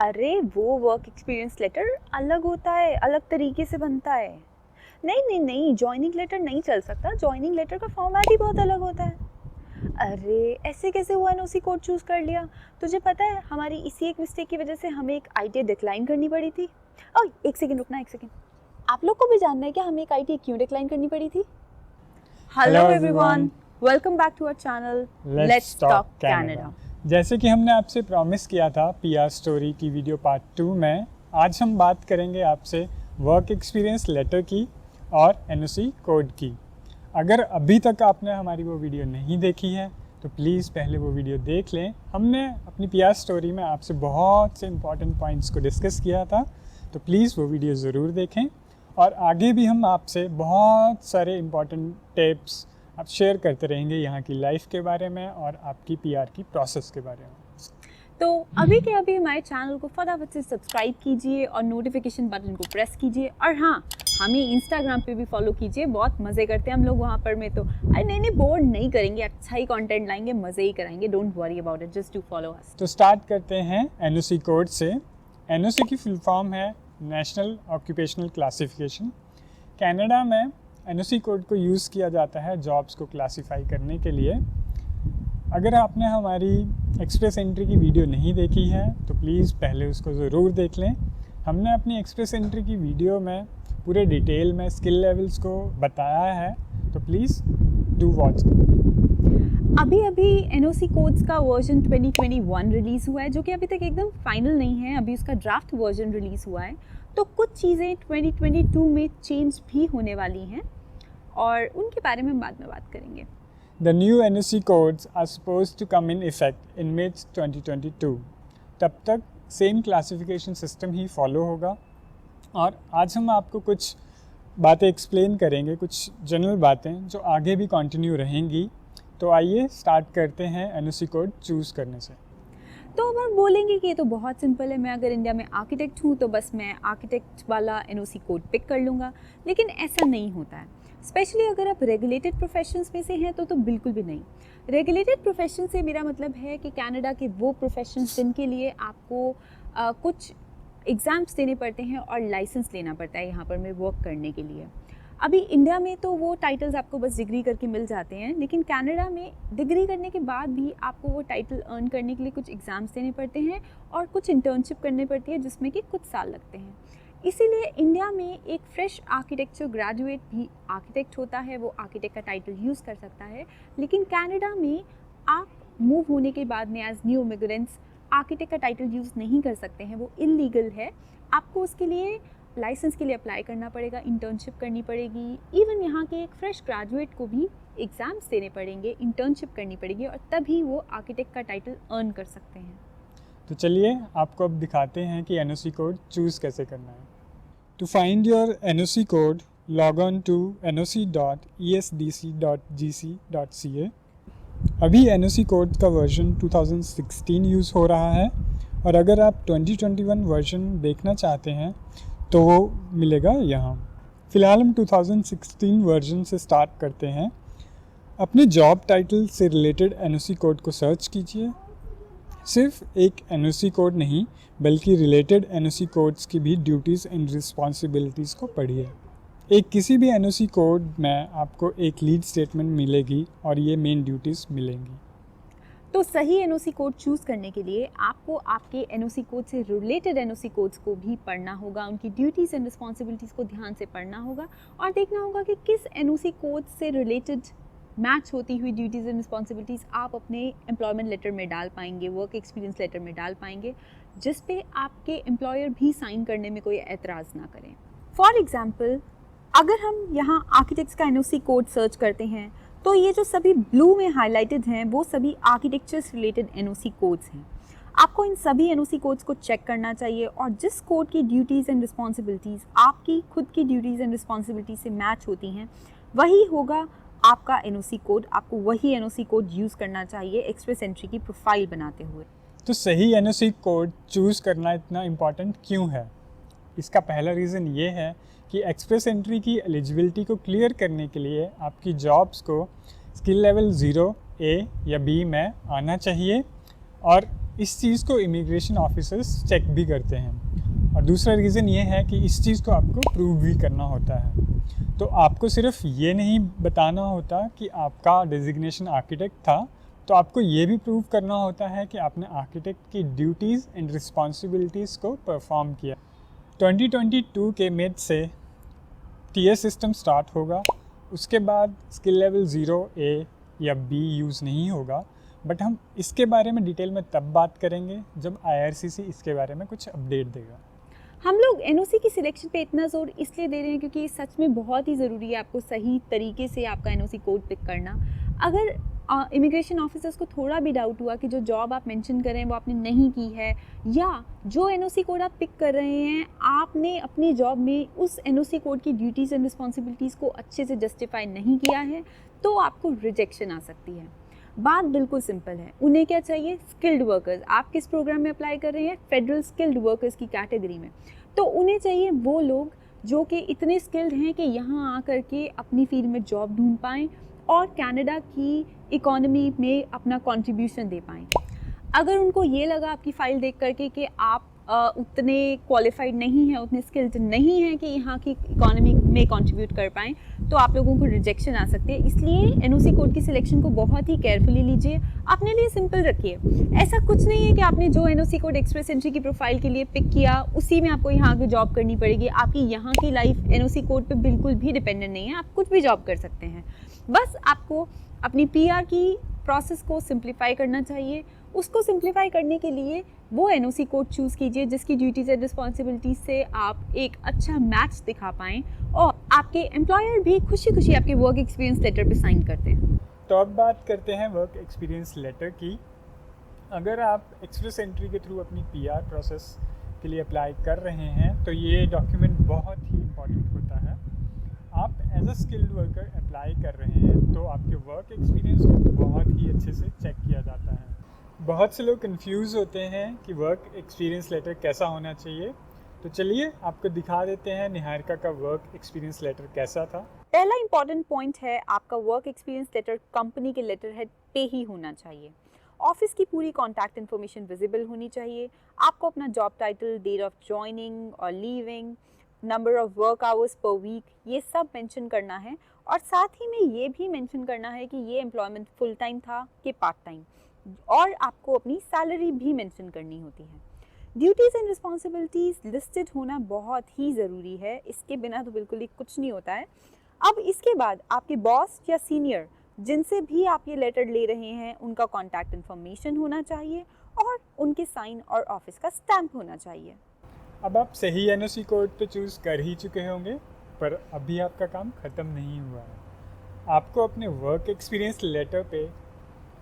अरे वो work experience letter अलग होता है, अलग तरीके से बनता है। नहीं नहीं नहीं, जॉइनिंग लेटर नहीं चल सकता। जॉइनिंग लेटर का फॉर्मेट ही बहुत अलग होता है। अरे ऐसे कैसे हुआ एनओसी कोड चूज़ कर लिया? तुझे पता है हमारी इसी एक मिस्टेक की वजह से हमें एक आईटी डिक्लाइन करनी पड़ी थी। ओह एक सेकंड रुकना, एक सेकंड। आप लोग को भी जानना है क्या हमें एक आईटी क्यों डिक्लाइन करनी पड़ी थी? Hello everyone, welcome back to our channel let's talk Canada. जैसे कि हमने आपसे प्रॉमिस किया था पीआर स्टोरी की वीडियो पार्ट 2 में, आज हम बात करेंगे आपसे वर्क एक्सपीरियंस लेटर की और एनओसी कोड की। अगर अभी तक आपने हमारी वो वीडियो नहीं देखी है तो प्लीज़ पहले वो वीडियो देख लें। हमने अपनी पीआर स्टोरी में आपसे बहुत से इंपॉर्टेंट पॉइंट्स को डिस्कस किया था, तो प्लीज़ वो वीडियो ज़रूर देखें। और आगे भी हम आपसे बहुत सारे इंपॉर्टेंट टिप्स आप शेयर करते रहेंगे यहाँ की लाइफ के बारे में और आपकी पीआर की प्रोसेस के बारे में। तो अभी के अभी हमारे चैनल को फटाफट से सब्सक्राइब कीजिए और नोटिफिकेशन बटन को प्रेस कीजिए। और हाँ, हमें इंस्टाग्राम पे भी फॉलो कीजिए, बहुत मज़े करते हैं हम लोग वहाँ पर। में तो अरे नहीं बोर्ड नहीं करेंगे, अच्छा ही कंटेंट लाएंगे, मज़े ही कराएंगे। Don't worry about it, just to follow us. तो स्टार्ट करते हैं एनओसी कोड से। एनओसी की फुल फॉर्म है नेशनल ऑक्यूपेशनल क्लासिफिकेशन। कनाडा में एनओसी कोड को यूज़ किया जाता है जॉब्स को क्लासिफाई करने के लिए। अगर आपने हमारी एक्सप्रेस एंट्री की वीडियो नहीं देखी है तो प्लीज़ पहले उसको ज़रूर देख लें। हमने अपनी एक्सप्रेस एंट्री की वीडियो में पूरे डिटेल में स्किल लेवल्स को बताया है, तो प्लीज़ डू वॉच। अभी एनओसी कोड्स का वर्जन 2021 रिलीज़ हुआ है, जो कि अभी तक एकदम फाइनल नहीं है। अभी उसका ड्राफ्ट वर्जन रिलीज़ हुआ है, तो कुछ चीज़ें 2022 में चेंज भी होने वाली हैं और उनके बारे में हम बाद में बात करेंगे। The new NOC codes are supposed to come in effect in mid 2022. तब तक सेम क्लासिफिकेशन सिस्टम ही फॉलो होगा। और आज हम आपको कुछ बातें एक्सप्लेन करेंगे, कुछ जनरल बातें जो आगे भी कंटिन्यू रहेंगी। तो आइए स्टार्ट करते हैं NOC कोड चूज़ करने से। तो अब हम बोलेंगे कि ये तो बहुत सिंपल है, मैं अगर इंडिया में आर्किटेक्ट हूँ तो बस मैं आर्किटेक्ट वाला एनओसी कोड पिक कर लूँगा। लेकिन ऐसा नहीं होता है। स्पेशली अगर आप रेगुलेटेड प्रोफेशंस में से हैं तो बिल्कुल भी नहीं। रेगुलेटेड प्रोफेशन से मेरा मतलब है कि कनाडा के वो प्रोफेशंस जिनके लिए आपको कुछ एग्ज़ाम्स देने पड़ते हैं और लाइसेंस लेना पड़ता है यहाँ पर में वर्क करने के लिए। अभी इंडिया में तो वो टाइटल्स आपको बस डिग्री करके मिल जाते हैं, लेकिन कनाडा में डिग्री करने के बाद भी आपको वो टाइटल अर्न करने के लिए कुछ एग्ज़ाम्स देने पड़ते हैं और कुछ इंटर्नशिप करनी पड़ती है, जिसमें कि कुछ साल लगते हैं। इसीलिए इंडिया में एक फ्रेश आर्किटेक्चर ग्रेजुएट भी आर्किटेक्ट होता है, वो आर्किटेक्ट का टाइटल यूज़ कर सकता है। लेकिन कनाडा में आप मूव होने के बाद में एज न्यू इमिग्रेंट्स आर्किटेक्ट का टाइटल यूज़ नहीं कर सकते हैं, वो इलीगल है। आपको उसके लिए लाइसेंस के लिए अप्लाई करना पड़ेगा, इंटर्नशिप करनी पड़ेगी। इवन यहाँ के एक फ्रेश ग्रेजुएट को भी एग्ज़ाम्स देने पड़ेंगे, इंटर्नशिप करनी पड़ेगी, और तभी वो आर्किटेक्ट का टाइटल अर्न कर सकते हैं। तो चलिए आपको अब दिखाते हैं कि एनओसी कोड चूज़ कैसे करना है। To find your NOC code, log on to noc.esdc.gc.ca। अभी एनओसी कोड का वर्जन 2016 यूज़ हो रहा है, और अगर आप 2021 वर्जन देखना चाहते हैं तो वो मिलेगा यहाँ। फ़िलहाल हम 2016 वर्जन से स्टार्ट करते हैं। अपने जॉब टाइटल से रिलेटेड एनओसी कोड को सर्च कीजिए। सिर्फ एक एनओसी कोड नहीं, बल्कि रिलेटेड एनओसी कोड्स की भी ड्यूटीज़ एंड रिस्पॉन्सिबिलिटीज़ को पढ़िए। एक किसी भी एनओसी कोड में आपको एक लीड स्टेटमेंट मिलेगी और ये मेन ड्यूटीज़ मिलेंगी। तो सही एनओसी कोड चूज़ करने के लिए आपको आपके एनओसी कोड से रिलेटेड एनओसी कोड्स को भी पढ़ना होगा, उनकी ड्यूटीज़ एंड रिस्पॉन्सिबिलिटीज़ को ध्यान से पढ़ना होगा और देखना होगा कि किस एनओसी कोड से रिलेटेड मैच होती हुई ड्यूटीज़ एंड रिस्पॉन्सिबिलिटीज़ आप अपने एम्प्लॉयमेंट लेटर में डाल पाएंगे, वर्क एक्सपीरियंस लेटर में डाल पाएंगे, जिस पे आपके एम्प्लॉयर भी साइन करने में कोई एतराज़ ना करें। फॉर एग्ज़ाम्पल, अगर हम यहाँ आर्किटेक्ट्स का एनओसी कोड सर्च करते हैं तो ये जो सभी ब्लू में हाईलाइटेड हैं वो सभी आर्किटेक्चर से रिलेटेड एनओसी कोड्स हैं। आपको इन सभी एनओसी कोड्स को चेक करना चाहिए, और जिस कोड की ड्यूटीज़ एंड रिस्पॉन्सिबिलिटीज़ आपकी खुद की ड्यूटीज़ एंड रिस्पॉन्सिबिलिटी से मैच होती हैं वही होगा आपका एनओसी कोड। आपको वही एनओसी कोड यूज़ करना चाहिए एक्सप्रेस एंट्री की प्रोफाइल बनाते हुए। तो सही एनओसी कोड चूज़ करना इतना इम्पॉर्टेंट क्यों है? इसका पहला रीज़न ये है कि एक्सप्रेस एंट्री की एलिजिबिलिटी को क्लियर करने के लिए आपकी जॉब्स को स्किल लेवल 0 A या B में आना चाहिए, और इस चीज़ को इमिग्रेशन ऑफिसर्स चेक भी करते हैं। और दूसरा रीज़न ये है कि इस चीज़ को आपको प्रूव भी करना होता है। तो आपको सिर्फ ये नहीं बताना होता कि आपका डेजिग्नेशन आर्किटेक्ट था, तो आपको ये भी प्रूव करना होता है कि आपने आर्किटेक्ट की ड्यूटीज़ एंड रिस्पॉन्सिबिलिटीज़ को परफॉर्म किया। 2022 के मिड से टीएस सिस्टम स्टार्ट होगा। उसके बाद स्किल लेवल 0A या B यूज़ नहीं होगा, बट हम इसके बारे में डिटेल में तब बात करेंगे जब IRCC इसके बारे में कुछ अपडेट देगा। हम लोग एनओसी की सिलेक्शन पे इतना ज़ोर इसलिए दे रहे हैं क्योंकि सच में बहुत ही ज़रूरी है आपको सही तरीके से आपका एनओसी कोड पिक करना। अगर इमिग्रेशन ऑफिसर्स को थोड़ा भी डाउट हुआ कि जो जॉब आप मेंशन कर रहे हैं वो आपने नहीं की है, या जो एनओसी कोड आप पिक कर रहे हैं आपने अपनी जॉब में उस एनओसी कोड की ड्यूटीज़ एंड रिस्पॉन्सिबिलिटीज़ को अच्छे से जस्टिफाई नहीं किया है, तो आपको रिजेक्शन आ सकती है। बात बिल्कुल सिंपल है, उन्हें क्या चाहिए? Skilled workers. आप किस प्रोग्राम में अप्लाई कर रहे हैं? फेडरल स्किल्ड वर्कर्स की कैटेगरी में। तो उन्हें चाहिए वो लोग जो कि इतने स्किल्ड हैं कि यहाँ आकर के अपनी फील्ड में जॉब ढूंढ पाएँ और कनाडा की इकोनॉमी में अपना कंट्रीब्यूशन दे पाएँ। अगर उनको ये लगा आपकी फ़ाइल देख करके कि आप उतने क्वालिफाइड नहीं हैं, उतने स्किल्ड नहीं हैं कि यहाँ की इकोनॉमी में कंट्रीब्यूट कर पाएँ, तो आप लोगों को रिजेक्शन आ सकती है। इसलिए एनओसी कोड की सिलेक्शन को बहुत ही केयरफुली लीजिए, अपने लिए सिंपल रखिए। ऐसा कुछ नहीं है कि आपने जो एनओसी कोड एक्सप्रेस एंट्री की प्रोफाइल के लिए पिक किया उसी में आपको यहाँ आके जॉब करनी पड़ेगी। आपकी यहाँ की लाइफ एनओसी कोड पे बिल्कुल भी डिपेंडेंट नहीं है, आप कुछ भी जॉब कर सकते हैं। बस आपको अपनी PR की प्रोसेस को सिंप्लीफाई करना चाहिए। उसको सिंप्लीफाई करने के लिए वो एनओसी कोड चूज़ कीजिए जिसकी ड्यूटीज़ एंड रिस्पॉन्सिबिलिटीज से आप एक अच्छा मैच दिखा पाएँ और आपके एम्प्लॉयर भी खुशी खुशी आपके वर्क एक्सपीरियंस लेटर पे साइन करते हैं। तो अब बात करते हैं वर्क एक्सपीरियंस लेटर की। अगर आप एक्सप्रेस एंट्री के थ्रू अपनी PR प्रोसेस के लिए अप्लाई कर रहे हैं तो ये डॉक्यूमेंट बहुत ही इम्पॉर्टेंट होता है। आप as a skilled worker apply कर रहे हैं तो आपके वर्क एक्सपीरियंस को बहुत ही अच्छे से चेक किया जाता है। बहुत से लोग कंफ्यूज होते हैं कि वर्क एक्सपीरियंस लेटर कैसा होना चाहिए, तो चलिए आपको दिखा देते हैं निहारिका का वर्क एक्सपीरियंस लेटर कैसा था। पहला इंपॉर्टेंट पॉइंट है, आपका वर्क एक्सपीरियंस लेटर कंपनी के लेटर हेड पे ही होना चाहिए। ऑफिस की पूरी कॉन्टैक्ट इन्फॉर्मेशन विजिबल होनी चाहिए। आपको अपना job title, date of joining और leaving, number of work hours per week, ये सब मेंशन करना है। और साथ ही में ये भी मेंशन करना है कि ये एम्प्लॉयमेंट फुल टाइम था कि पार्ट टाइम, और आपको अपनी सैलरी भी मेंशन करनी होती है। ड्यूटीज़ एंड रिस्पॉन्सिबिलिटीज़ लिस्टेड होना बहुत ही ज़रूरी है, इसके बिना तो बिल्कुल ही कुछ नहीं होता है। अब इसके बाद आपके बॉस या सीनियर जिनसे भी आप ये लेटर ले रहे हैं उनका कॉन्टैक्ट इन्फॉर्मेशन होना चाहिए और उनके साइन और ऑफिस का स्टैम्प होना चाहिए। अब आप सही एनओसी कोड तो चूज़ कर ही चुके होंगे, पर अभी आपका काम ख़त्म नहीं हुआ है। आपको अपने वर्क एक्सपीरियंस लेटर पे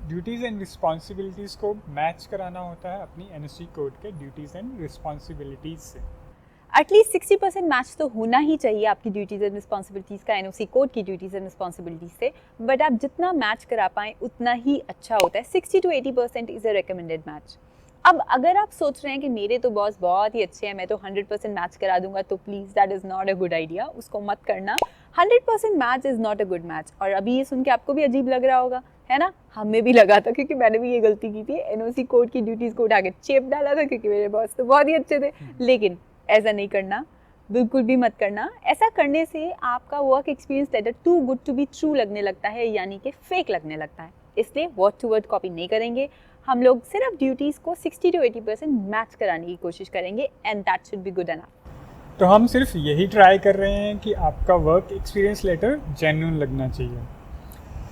ड्यूटीज़ एंड रिस्पॉन्सिबिलिटीज़ को मैच कराना होता है अपनी एनओसी कोड के ड्यूटीज़ एंड रिस्पॉन्सिबिलिटीज़ से। एटलीस्ट 60% मैच तो होना ही चाहिए आपकी ड्यूटीज़ एंड रिस्पॉन्सिबिलिटीज़ का एनओसी कोड की ड्यूटीज़ एंड रिस्पॉन्सिबिलिटीज़ से, बट आप जितना मैच करा पाएँ उतना ही अच्छा होता है। 60 to 80% is a recommended match. अब अगर आप सोच रहे हैं कि मेरे तो बॉस बहुत ही अच्छे हैं, मैं तो 100% मैच करा दूंगा, तो please that is not a good idea, उसको मत करना। 100% match is not a good match. और अभी ये सुन के आपको भी अजीब लग रहा होगा, है ना? हमें भी लगा था, क्योंकि मैंने भी ये गलती की थी, एनओसी कोड की ड्यूटीज़ को उठा के चेप डाला था, क्योंकि मेरे बॉस तो बहुत ही अच्छे थे। लेकिन ऐसा नहीं करना, बिल्कुल भी मत करना। ऐसा करने से आपका work experience letter too good to be true लगने लगता है, यानी कि फेक लगने लगता है। इसलिए वर्ड टू वर्ड कॉपी नहीं करेंगे, हम लोग सिर्फ ड्यूटीज़ को 60 to 80% मैच कराने की कोशिश करेंगे, and that should be good enough. तो हम सिर्फ यही ट्राई कर रहे हैं कि आपका वर्क एक्सपीरियंस लेटर जेन्युइन लगना चाहिए।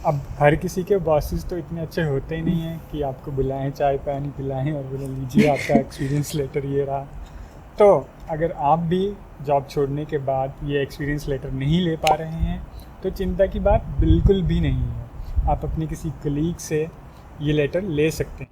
अब हर किसी के बॉसेस तो इतने अच्छे होते ही नहीं हैं कि आपको बुलाएं, चाय पानी पिलाएं और बोले लीजिए आपका एक्सपीरियंस लेटर ये रहा। तो अगर आप भी जॉब छोड़ने के बाद ये एक्सपीरियंस लेटर नहीं ले पा रहे हैं तो चिंता की बात बिल्कुल भी नहीं है। आप अपने किसी कलीग से ये लेटर ले सकते हैं।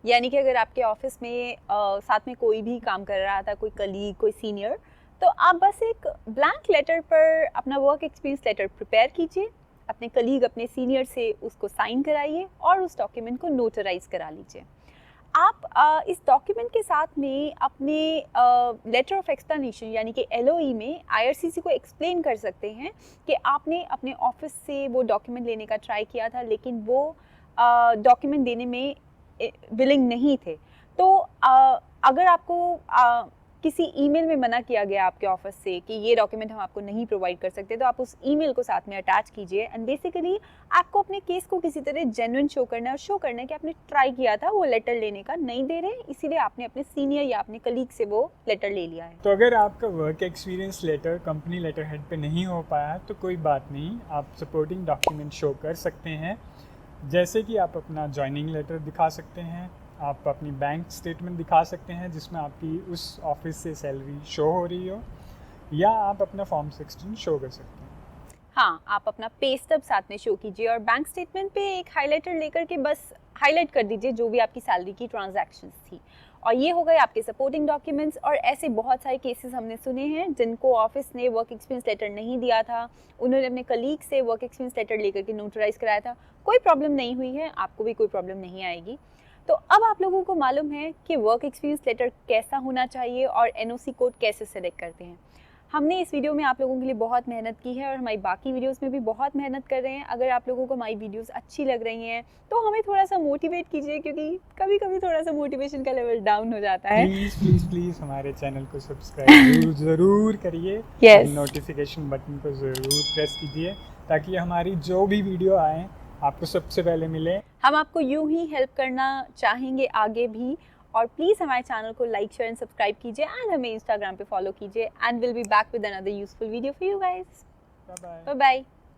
यानी कि अगर आपके ऑफिस में साथ में कोई भी काम कर रहा था, कोई कलीग, कोई सीनियर, तो आप बस एक ब्लैंक लेटर पर अपना वर्क एक्सपीरियंस लेटर प्रिपेयर कीजिए, अपने कलीग, अपने सीनियर से उसको साइन कराइए और उस डॉक्यूमेंट को नोटराइज करा लीजिए। आप इस डॉक्यूमेंट के साथ में अपने लेटर ऑफ एक्सप्लेनेशन यानी कि LOE में IRCC को एक्सप्लेन कर सकते हैं कि आपने अपने ऑफिस से वो डॉक्यूमेंट लेने का ट्राई किया था, लेकिन वो डॉक्यूमेंट देने में विलिंग नहीं थे। तो अगर आपको किसी ईमेल में मना किया गया आपके ऑफिस से कि ये डॉक्यूमेंट हम आपको नहीं प्रोवाइड कर सकते, तो आप उस ईमेल को साथ में अटैच कीजिए एंड बेसिकली आपको अपने केस को किसी तरह जेन्युइन शो करना है और शो करना है कि आपने ट्राई किया था, वो लेटर लेने का नहीं दे रहे, इसीलिए आपने अपने सीनियर या अपने कलीग से वो लेटर ले लिया है। तो अगर आपका work experience letter company letter head पे नहीं हो पाया तो कोई बात नहीं, आप सपोर्टिंग डॉक्यूमेंट शो कर सकते हैं। जैसे कि आप अपना जॉइनिंग लेटर दिखा सकते हैं, आप अपनी बैंक स्टेटमेंट दिखा सकते हैं जिसमें आपकी उस ऑफिस से सैलरी शो हो रही हो, या आप अपना फॉर्म 16 शो कर सकते हैं। हाँ, आप अपना पे स्टब साथ में शो कीजिए और बैंक स्टेटमेंट पे एक हाइलाइटर लेकर के बस हाईलाइट कर दीजिए जो भी आपकी सैलरी की ट्रांजैक्शंस थी। और ये हो गए आपके सपोर्टिंग डॉक्यूमेंट्स। और ऐसे बहुत सारे केसेस हमने सुने हैं जिनको ऑफिस ने वर्क एक्सपीरियंस लेटर नहीं दिया था, उन्होंने अपने कलीग से वर्क एक्सपीरियंस लेटर लेकर के नोटराइज कराया था, कोई प्रॉब्लम नहीं हुई है, आपको भी कोई प्रॉब्लम नहीं आएगी। तो अब आप लोगों को मालूम है कि वर्क एक्सपीरियंस लेटर कैसा होना चाहिए और एनओसी कोड कैसे सेलेक्ट करते हैं। हमने इस वीडियो में आप लोगों के लिए बहुत मेहनत की है और हमारी बाकी वीडियोस में भी बहुत मेहनत कर रहे हैं। अगर आप लोगों को हमारी वीडियोस अच्छी लग रही हैं तो हमें थोड़ा सा मोटिवेट कीजिए, क्योंकि कभी कभी थोड़ा सा मोटिवेशन का लेवल डाउन हो जाता है। प्लीज़ प्लीज़ प्लीज़ हमारे चैनल को सब्सक्राइब ज़रूर करिए, Yes. नोटिफिकेशन बटन को ज़रूर प्रेस कीजिए ताकि हमारी जो भी वीडियो आए आपको सबसे पहले मिले। हम आपको यूं ही हेल्प करना चाहेंगे आगे भी। और प्लीज़ हमारे चैनल को लाइक शेयर एंड सब्सक्राइब कीजिए एंड हमें इंस्टाग्राम पे फॉलो कीजिए and will be back with another useful video for you guys. Bye bye. Bye bye.